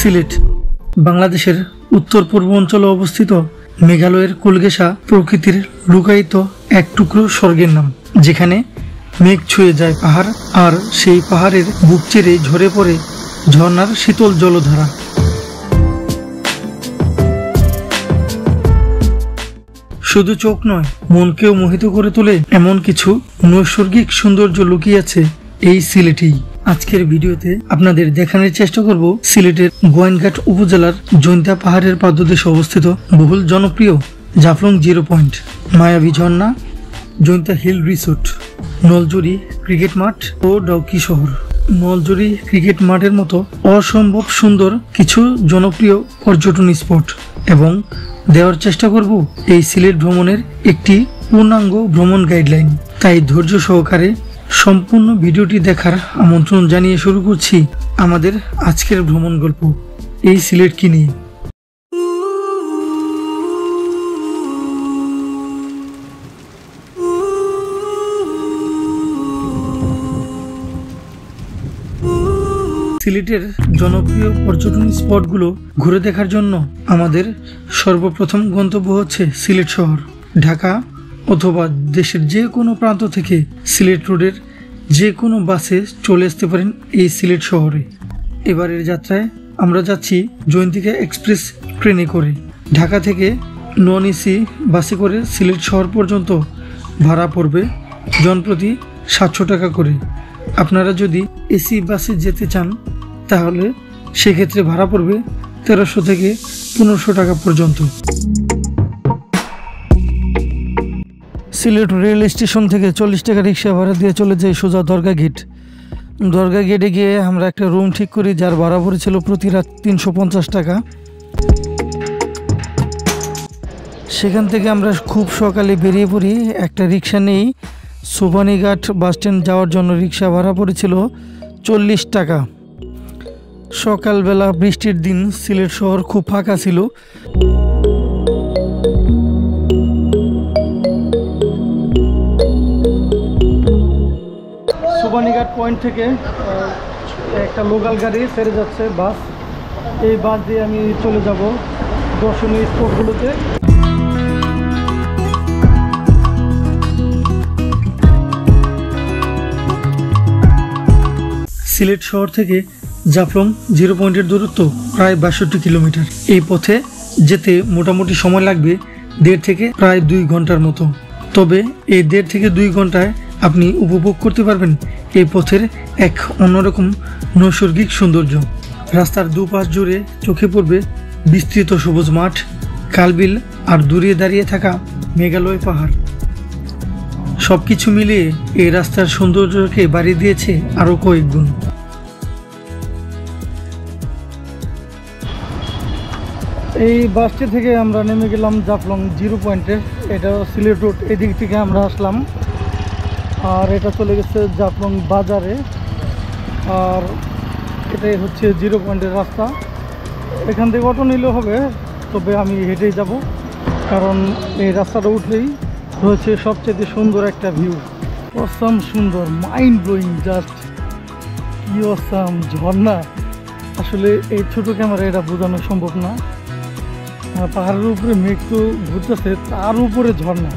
সিলেট বাংলাদেশের উত্তর পূর্ব অঞ্চলে অবস্থিত মেঘালয়ের কুলগেশা প্রকৃতির লুকায়িত এক টুকরো স্বর্গের নাম, যেখানে মেঘ ছুঁয়ে যায় পাহাড়, আর সেই পাহাড়ের বুক চিরে ঝরে পড়ে ঝর্ণার শীতল জলধারা। শুধু চোখ নয়, মনকেও মোহিত করে তোলে এমন কিছু নৈসর্গিক সৌন্দর্য লুকিয়ে আছে এই সিলেটেই। আজকের ভিডিওতে আপনাদের দেখানোর চেষ্টা করব সিলেটের গোয়েনঘাট উপজেলার জৈন্তা পাহাড়ের পাদদেশে অবস্থিত বহুল জনপ্রিয় জাফলং জিরো পয়েন্ট, মায়াবী ঝর্ণা, Jaintia hill resort, Noljuri cricket মাঠ ও ডাউকি শহর। নলজুরি ক্রিকেট মাঠের মতো অসম্ভব সুন্দর কিছু জনপ্রিয় পর্যটন স্পট এবং দেওয়ার চেষ্টা করব এই সিলেট ভ্রমণের একটি পূর্ণাঙ্গ ভ্রমণ গাইডলাইন। তাই ধৈর্য সহকারে সম্পূর্ণ ভিডিওটি দেখার আমন্ত্রণ জানিয়ে শুরু করছি আমাদের আজকের ভ্রমণ গল্প এই সিলেটকে নিয়ে। সিলেটের জনপ্রিয় পর্যটন স্পটগুলো ঘুরে দেখার জন্য আমাদের সর্বপ্রথম গন্তব্য হচ্ছে সিলেট শহর। ঢাকা অথবা দেশের যে কোনো প্রান্ত থেকে সিলেট রোডের যে কোনো বাসে চলে আসতে পারেন এই সিলেট শহরে। এবারের যাত্রায় আমরা যাচ্ছি জয়ন্তিকা এক্সপ্রেস ট্রেনে করে। ঢাকা থেকে নন এসি বাসে করে সিলেট শহর পর্যন্ত ভাড়া পড়বে জনপ্রতি 700 টাকা করে। আপনারা যদি এসি বাসে যেতে চান তাহলে সেক্ষেত্রে ভাড়া পড়বে 1300 থেকে 1500 টাকা পর্যন্ত। সিলেট রেল স্টেশন থেকে 40 টাকা রিক্সা ভাড়া দিয়ে চলে যাই সোজা দরগা গেট। দরগা গেটে গিয়ে আমরা একটা রুম ঠিক করি, যার ভাড়া পড়েছিল প্রতি রাত 350 টাকা। সেখান থেকে আমরা খুব সকালে বেরিয়ে পড়ি, একটা রিক্সা নেই। সুবানীঘাট বাস স্ট্যান্ড যাওয়ার জন্য রিক্সা ভাড়া পড়েছিল 40 টাকা। সকালবেলা বৃষ্টির দিন সিলেট শহর খুব ফাঁকা ছিল। সুবানীঘাট পয়েন্ট থেকে একটা লোকাল গাড়ি ছেড়ে যাচ্ছে বাস, এই বাস দিয়ে আমি চলে যাব দর্শনীয় স্পটগুলোতে। সিলেট শহর থেকে জাফলং জিরো পয়েন্টের দূরত্ব প্রায় 62 কিলোমিটার। এই পথে যেতে মোটামুটি সময় লাগবে 1.5 থেকে প্রায় 2 ঘন্টার মতো। তবে এই 1.5 থেকে 2 ঘন্টায় আপনি উপভোগ করতে পারবেন এই পথের এক অন্যরকম নৈসর্গিক সৌন্দর্য। রাস্তার দুপাশ জুড়ে চোখে পড়বে বিস্তৃত সবুজ মাঠ, খালবিল আর দূরে দাঁড়িয়ে থাকা মেঘালয় পাহাড়। সবকিছু মিলিয়ে এই রাস্তার সৌন্দর্যকে বাড়িয়ে দিয়েছে আরো কয়েক গুণ। এই বাসটি থেকে আমরা নেমে গেলাম জাফলং জিরো পয়েন্টে। এটা সিলেট রোড, এদিক থেকে আমরা আসলাম, আর এটা চলে গেছে জাফলং বাজারে। আর এটাই হচ্ছে জিরো পয়েন্টের রাস্তা। এখান থেকে অটো নিলেও হবে, তবে আমি হেঁটেই যাব, কারণ এই রাস্তাটা উঠলেই রয়েছে সবচেয়ে সুন্দর একটা ভিউ। অসাম সুন্দর, মাইন্ড ব্লোয়িং, জাস্ট কি অসাম ঝর্ণা। আসলে এই ছোট ক্যামেরা এটা বোঝানো সম্ভব না। পাহাড়ের উপরে মেঘ তো ঘুরতেছে, তার উপরে ঝর্ণা,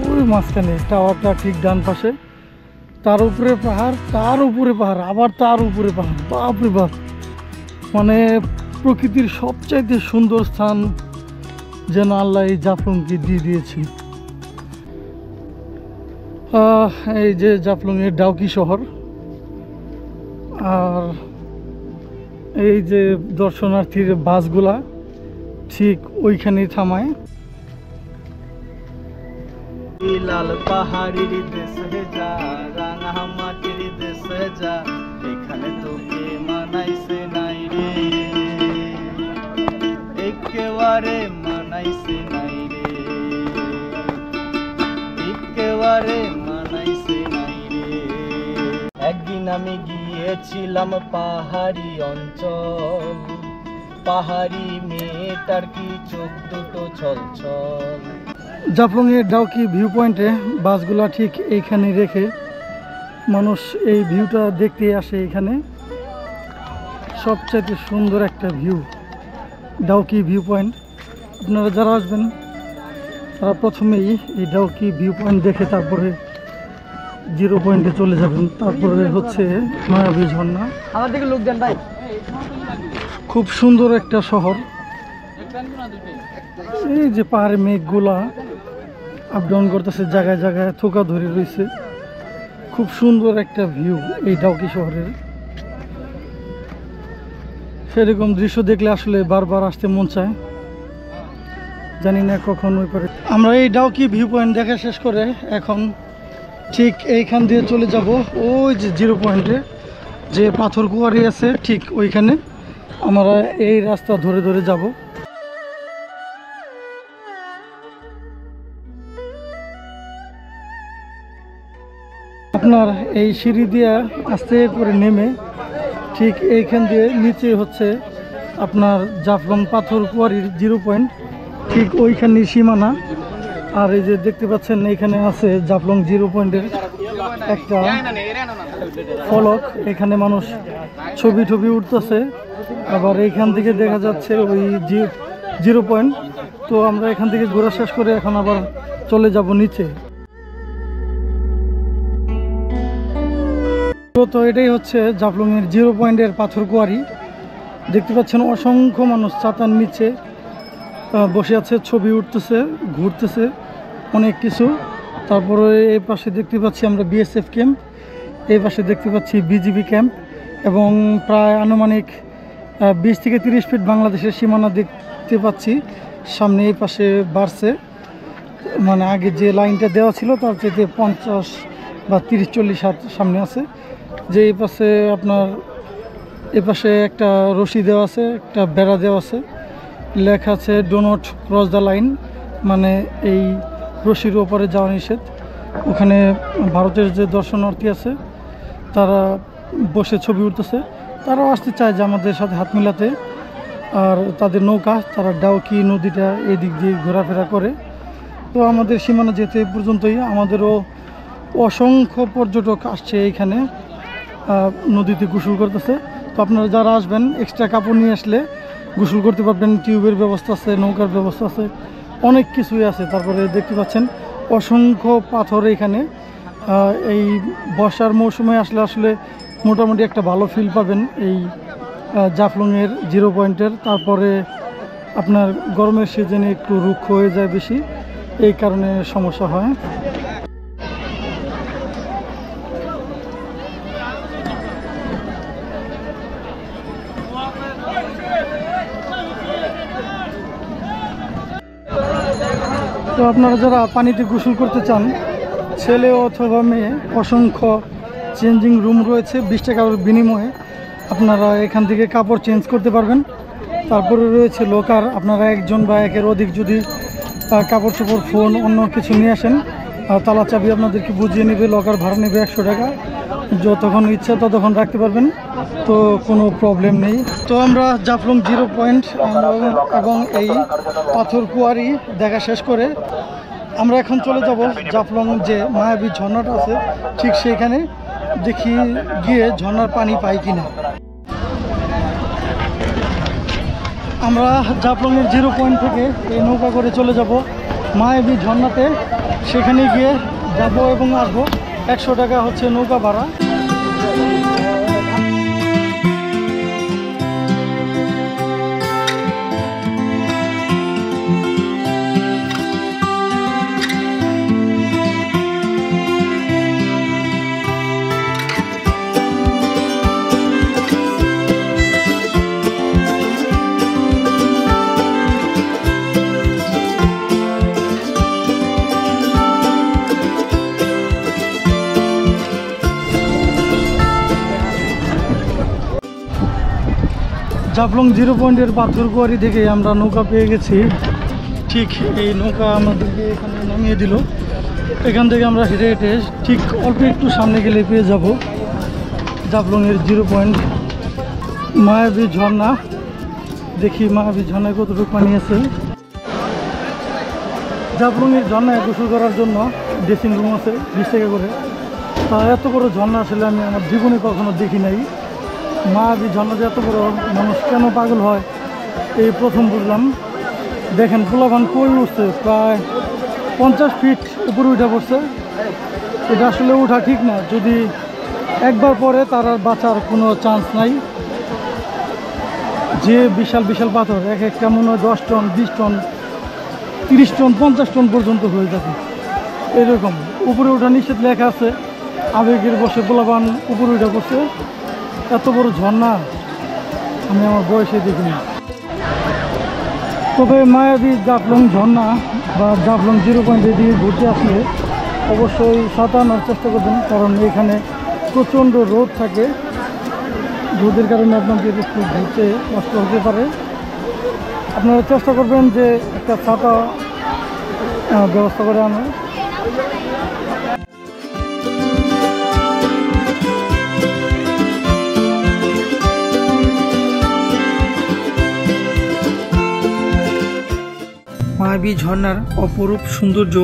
ওই মাঝখানে টাওয়ারটা ঠিক ডান পাশে, তার উপরে পাহাড়, তার উপরে পাহাড়, আবার তার উপরে পাহাড়। বাপরে বাপ, মানে প্রকৃতির সবচাইতে সুন্দর স্থান যেন আল্লাহ এই জাফলংকে দিয়ে দিয়েছে। এই যে জাফলংয়ের ডাউকি শহর, আর এই যে দর্শনার্থীর বাসগুলা ঠিক ওইখানেই থামায়। লাল পাহাড়ির দেশে যা, রাঙা মাটির দেশে যা, এখানে তোকে মানাইছে নাই রে, একেবারে মানাইছে নাই রে, একেবারে মানাইছে নাই রে। একদিন আমি গিয়েছিলাম পাহাড়ি অঞ্চল, পাহাড়ি মেয়েটার কি চোখ দুটো ছলছল। জাফলংয়ের ডাউকি ভিউ পয়েন্টে বাসগুলা ঠিক এইখানে রেখে মানুষ এই ভিউটা দেখতে আসে। এখানে সবচাইতে সুন্দর একটা ভিউ, ডাউকি ভিউ পয়েন্ট। আপনারা যারা আসবেন তারা প্রথমেই এই ডাউকি ভিউ পয়েন্ট দেখে তারপরে জিরো পয়েন্টে চলে যাবেন। তারপরে হচ্ছে মায়াবী ঝর্ণা। আমার দিকে লোক দেন ভাই। খুব সুন্দর একটা শহর। এই যে পাহাড়ে মেঘগুলা আপ ডাউন করতেছে, জায়গায় জায়গায় থোকা ধরে রয়েছে। খুব সুন্দর একটা ভিউ এই ডাউকি শহরের। সেরকম দৃশ্য দেখলে আসলে বারবার আসতে মন চায়। জানি না কখন ওই পারে। আমরা এই ডাউকি ভিউ পয়েন্ট দেখা শেষ করে এখন ঠিক এইখান দিয়ে চলে যাব ওই যে জিরো পয়েন্টে, যে পাথর কুয়ারি আছে ঠিক ওইখানে আমরা এই রাস্তা ধরে ধরে যাব। আপনার এই সিঁড়ি দিয়ে আস্তে করে নেমে ঠিক এইখান দিয়ে নিচে হচ্ছে আপনার জাফলং পাথর কুয়ারির জিরো পয়েন্ট, ঠিক ওইখানে সীমানা। আর এই যে দেখতে পাচ্ছেন এখানে আছে জাফলং জিরো পয়েন্টের একটা ফলক, এখানে মানুষ ছবি টবি উঠতেছে। আবার এইখান থেকে দেখা যাচ্ছে ওই জিরো পয়েন্ট। তো আমরা এখান থেকে ঘোরা শেষ করে এখন আবার চলে যাব নিচে। তো এটাই হচ্ছে জাফলংয়ের জিরো পয়েন্টের পাথর কুয়ারি। দেখতে পাচ্ছেন অসংখ্য মানুষ ছাতার নিচে বসে আছে, ছবি উঠতেছে, ঘুরতেছে অনেক কিছু। তারপরে এই পাশে দেখতে পাচ্ছি আমরা বিএসএফ ক্যাম্প, এই পাশে দেখতে পাচ্ছি বিজিবি ক্যাম্প, এবং প্রায় আনুমানিক 20 থেকে 30 ফিট বাংলাদেশের সীমানা দেখতে পাচ্ছি। সামনে এই পাশে বাড়ছে, মানে আগে যে লাইনটা দেওয়া ছিল তার চাইতে 50 বা 30-40 হাত সামনে আছে। যে এই পাশে আপনার এ পাশে একটা রশি দেওয়া আছে, একটা বেড়া দেওয়া আছে, লেখা আছে do not cross the line, মানে এই রশির ওপরে যাওয়া নিষেধ। ওখানে ভারতের যে দর্শনার্থী আছে তারা বসে ছবি উঠতেছে, তারাও আসতে চায় যে আমাদের সাথে হাত মিলাতে। আর তাদের নৌকা, তারা ডাউকি নদীটা এই দিক দিয়ে ঘোরাফেরা করে। তো আমাদের সীমানা যেতে এই পর্যন্তই। আমাদেরও অসংখ্য পর্যটক আসছে এইখানে নদীতে গোসল করতেছে। তো আপনারা যারা আসবেন এক্সট্রা কাপড় নিয়ে আসলে গোসল করতে পারবেন। টিউবের ব্যবস্থা আছে, নৌকার ব্যবস্থা আছে, অনেক কিছুই আছে। তারপরে দেখতে পাচ্ছেন অসংখ্য পাথর এখানে। এই বর্ষার মৌসুমে আসলে মোটামুটি একটা ভালো ফিল পাবেন এই জাফলংয়ের জিরো পয়েন্টের। তারপরে আপনার গরমের সিজনে একটু রুক্ষ হয়ে যায় বেশি, এই কারণে সমস্যা হয়। তো আপনারা যারা পানিতে গোসল করতে চান, ছেলে অথবা মেয়ে, অসংখ্য চেঞ্জিং রুম রয়েছে। 20 টাকার বিনিময়ে আপনারা এখান থেকে কাপড় চেঞ্জ করতে পারবেন। তারপরে রয়েছে লকার, আপনারা একজন বা একের অধিক যদি কাপড় চোপড়, ফোন, অন্য কিছু নিয়ে আসেন, তালা চাবি আপনাদেরকে বুঝিয়ে নেবে, লকার ভাড়া নেবে 100 টাকা। যতক্ষণ ইচ্ছা ততক্ষণ রাখতে পারবেন, তো কোনো প্রবলেম নেই। তো আমরা জাফলং জিরো পয়েন্ট এবং এই পাথর কুয়ারি দেখা শেষ করে আমরা এখন চলে যাব জাফলং যে মায়াবী ঝর্ণাটা আছে ঠিক সেইখানে, দেখি গিয়ে ঝর্ণার পানি পাই কিনা। আমরা জাফলংয়ের জিরো পয়েন্ট থেকে এই নৌকা করে চলে যাব মায়াবী ঝর্ণাতে। সেখানে গিয়ে যাব এবং আসবো। 100 টাকা হচ্ছে নৌকা ভাড়া। জাফলং জিরো পয়েন্টের পাথর কুয়ারি থেকে আমরা নৌকা পেয়ে গেছি। ঠিক এই নৌকা আমাদেরকে এখানে নামিয়ে দিল। এখান থেকে আমরা হেঁটে হেঁটে ঠিক অল্প একটু সামনে গেলে পেয়ে যাব জাফলংয়ের জিরো পয়েন্ট মায়াবী ঝর্ণা। দেখি মায়াবী ঝর্ণায় কতটুকু পানি আছে। জাফলংয়ের ঝর্ণায় গোসল করার জন্য ড্রেসিং রুম আছে 20 টাকা করে। তা এত বড় ঝর্ণা আসলে আমি আমার জীবনে কখনো দেখি নাই। মায়াবী ঝর্ণা যে এত বড়, মানুষ কেন পাগল হয় এই প্রথম বুঝলাম। দেখেন পোলাপান কই উঠছে, প্রায় 50 ফিট উপরে উঠে পড়ছে। এটা আসলে ওঠা ঠিক না, যদি একবার পরে তার আর বাঁচার কোনো চান্স নাই। যে বিশাল বিশাল পাথর, এক একটা মনে হয় 10 টন, 20 টন, 30 টন, 50 টন পর্যন্ত হয়ে যাবে এরকম। উপরে ওঠা নিষেধ লেখা আছে, আবেগের বসে পোলাপান উপরে উঠে পড়ছে। এত বড় ঝর্ণা আমি আমার বয়সে দেখিনি। তবে মায়াবী জাফলং ঝর্ণা বা জাফলং 0 পয়েন্টে দিয়ে ঘুরতে আসলে অবশ্যই ছাতা আনার চেষ্টা করবেন, কারণ এখানে প্রচণ্ড রোদ থাকে। রোদের কারণে আপনাদের একটু ঘুরতে কষ্ট হতে পারে। আপনারা চেষ্টা করবেন যে একটা ছাতা ব্যবস্থা করে আনার। মায়াবী ঝর্ণার অপরূপ সৌন্দর্য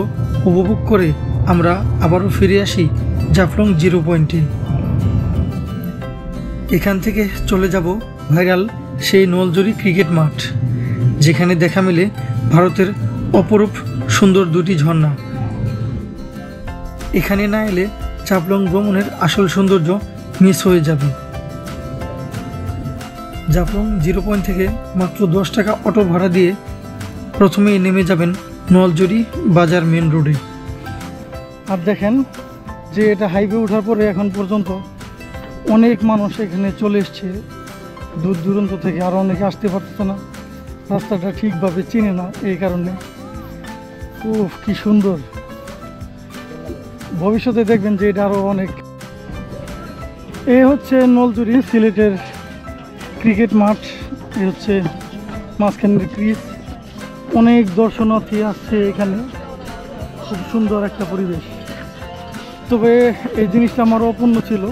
উপভোগ করে আমরা আবারও ফিরে আসি জাফলং 0 পয়েন্টে। এখান থেকে চলে যাব ভাইরাল সেই নলজুরি ক্রিকেট মাঠ, যেখানে দেখা মেলে ভারতের অপরূপ সুন্দর দুটি ঝর্ণা। এখানে না এলে জাফলং ভ্রমণের আসল সৌন্দর্য মিস হয়ে যাবে। জাফলং 0 পয়েন্ট থেকে মাত্র 10 টাকা অটো ভাড়া দিয়ে প্রথমেই নেমে যাবেন নলজুরি বাজার মেন রোডে। আর দেখেন যে এটা হাইওয়ে ওঠার পরে এখন পর্যন্ত অনেক মানুষ এখানে চলে এসছে দূর দূরান্ত থেকে, আর অনেকে আসতে পারতেছে না, রাস্তাটা ঠিকভাবে চিনে না এই কারণে। উফ কি সুন্দর, ভবিষ্যতে দেখবেন যে এটা আরও অনেক। এ হচ্ছে নলজুরি সিলেটের ক্রিকেট মাঠ, এ হচ্ছে মাঝখানের ক্রিজ। অনেক দর্শনার্থী আসছে এখানে, খুব সুন্দর একটা পরিবেশ। তবে এই জিনিসটা আমার অপূর্ণ ছিল।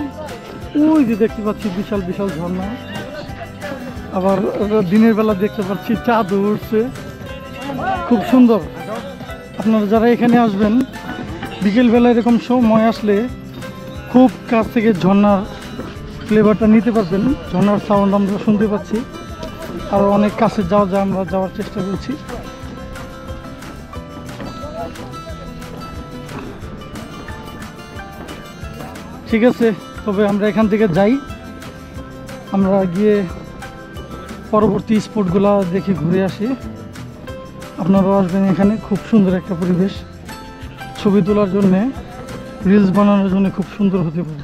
ওই যে দেখতে পাচ্ছি বিশাল বিশাল ঝর্ণা, আবার দিনের বেলা দেখতে পাচ্ছি চাঁদ উঠছে, খুব সুন্দর। আপনারা যারা এখানে আসবেন বিকেলবেলা এরকম সময় আসলে খুব কাছ থেকে ঝর্ণার ফ্লেভারটা নিতে পারবেন। ঝর্ণার সাউন্ড আমরা শুনতে পাচ্ছি, আরও অনেক কাছে যাওয়া যায়, আমরা যাওয়ার চেষ্টা করছি। ঠিক আছে, তবে আমরা এখান থেকে যাই, আমরা গিয়ে পরবর্তী স্পটগুলো দেখে ঘুরে আসি। আপনারাও আসবেন এখানে, খুব সুন্দর একটা পরিবেশ, ছবি তোলার জন্যে, রিলস বানানোর জন্য খুব সুন্দর হতে পারে।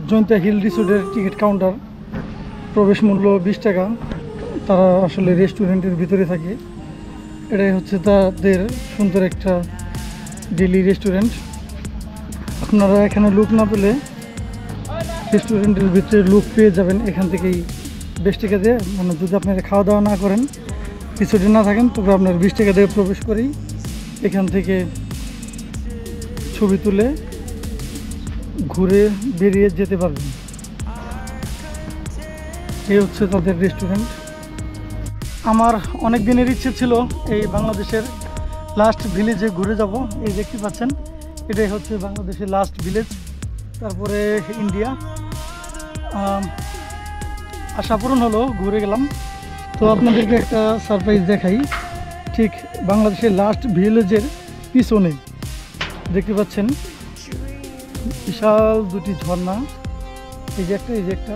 জয়ন্তা হিল রিসোর্টের টিকিট কাউন্টার, প্রবেশ মূল্য 20 টাকা। তারা আসলে রেস্টুরেন্টের ভিতরে থাকে। এটাই হচ্ছে তাদের সুন্দর একটা ডেলি রেস্টুরেন্ট। আপনারা এখানে লুক না পেলে রেস্টুরেন্টের ভিতরে লুক পেয়ে যাবেন এখান থেকেই 20 টাকা দিয়ে। মানে যদি আপনারা খাওয়া দাওয়া না করেন, রিসোর্টে না থাকেন, তবে আপনার 20 টাকা দিয়ে প্রবেশ করেই এখান থেকে ছবি তুলে ঘুরে বেরিয়ে যেতে পারবেন। এই হচ্ছে তাদের রেস্টুরেন্ট। আমার অনেক দিনের ইচ্ছে ছিল এই বাংলাদেশের লাস্ট ভিলেজে ঘুরে যাব। এই দেখতে পাচ্ছেন, এটাই হচ্ছে বাংলাদেশের লাস্ট ভিলেজ, তারপরে ইন্ডিয়া। আশা পূরণ হলো, ঘুরে গেলাম। তো আপনাদেরকে একটা সারপ্রাইজ দেখাই। ঠিক বাংলাদেশের লাস্ট ভিলেজের পিছনে দেখতে পাচ্ছেন বিশাল দুটি ঝর্ণা। এই যে একটা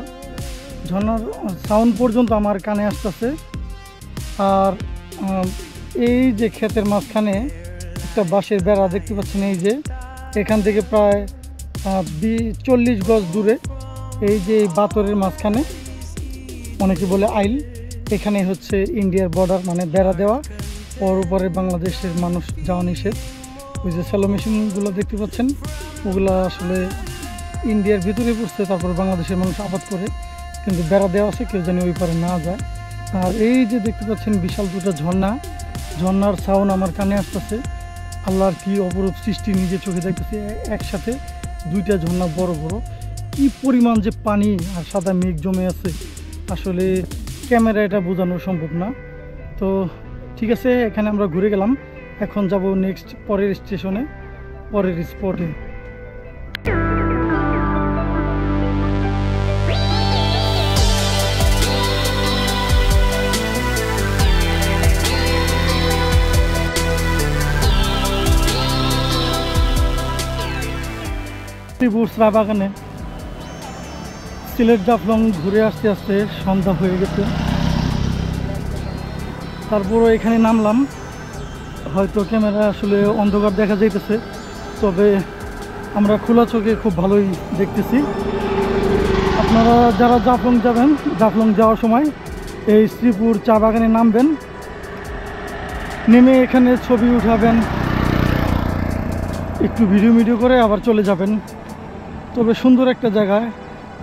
ঝর্ণার সাউন্ড পর্যন্ত আমার কানে আসতেছে। আর এই যে ক্ষেতের মাঝখানে একটা বাঁশের বেড়া দেখতে পাচ্ছেন, এই যে এখান থেকে প্রায় 40 গজ দূরে এই যে বাতরের মাঝখানে, অনেকে বলে আইল, এখানে হচ্ছে ইন্ডিয়ার বর্ডার, মানে বেড়া দেওয়া, ওর উপরে বাংলাদেশের মানুষ যাওয়া নিষেধ। ওই যে স্যালো মেশিনগুলো দেখতে পাচ্ছেন, ওগুলো আসলে ইন্ডিয়ার ভিতরে পড়ছে, তারপরে বাংলাদেশের মানুষ আবাদ করে, কিন্তু বেড়া দেওয়া আছে, কেউ জানি ওই পারে না যায়। আর এই যে দেখতে পাচ্ছেন বিশাল দুটো ঝর্ণা, ঝর্ণার সাউন্ড আমার কানে আসতেছে। আল্লাহর কি অপরূপ সৃষ্টি, নিজে চোখে দেখতেছি একসাথে দুইটা ঝর্ণা বড় বড়। কি পরিমাণ যে পানি আর সাদা মেঘ জমে আছে, আসলে ক্যামেরা এটা বোঝানো সম্ভব না। তো ঠিক আছে, এখানে আমরা ঘুরে গেলাম। এখন যাব নেক্সট পরের স্টেশনে, পরের স্পটে। শ্রীপুর চা বাগানে সিলেট জাফলং ঘুরে আসতে আসতে সন্ধ্যা হয়ে গেছে। তারপরও এখানে নামলাম। হয়তো ক্যামেরা আসলে অন্ধকার দেখা যাইতেছে, তবে আমরা খোলা চোখে খুব ভালোই দেখতেছি। আপনারা যারা জাফলং যাবেন, জাফলং যাওয়ার সময় এই শ্রীপুর চা বাগানে নামবেন, নেমে এখানে ছবি উঠাবেন, একটু ভিডিও করে আবার চলে যাবেন। তবে সুন্দর একটা জায়গায়।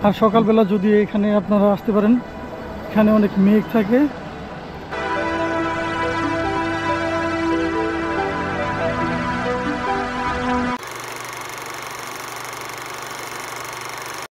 আর সকালবেলা যদি এখানে আপনারা আসতে পারেন, এখানে অনেক মেঘ থাকে।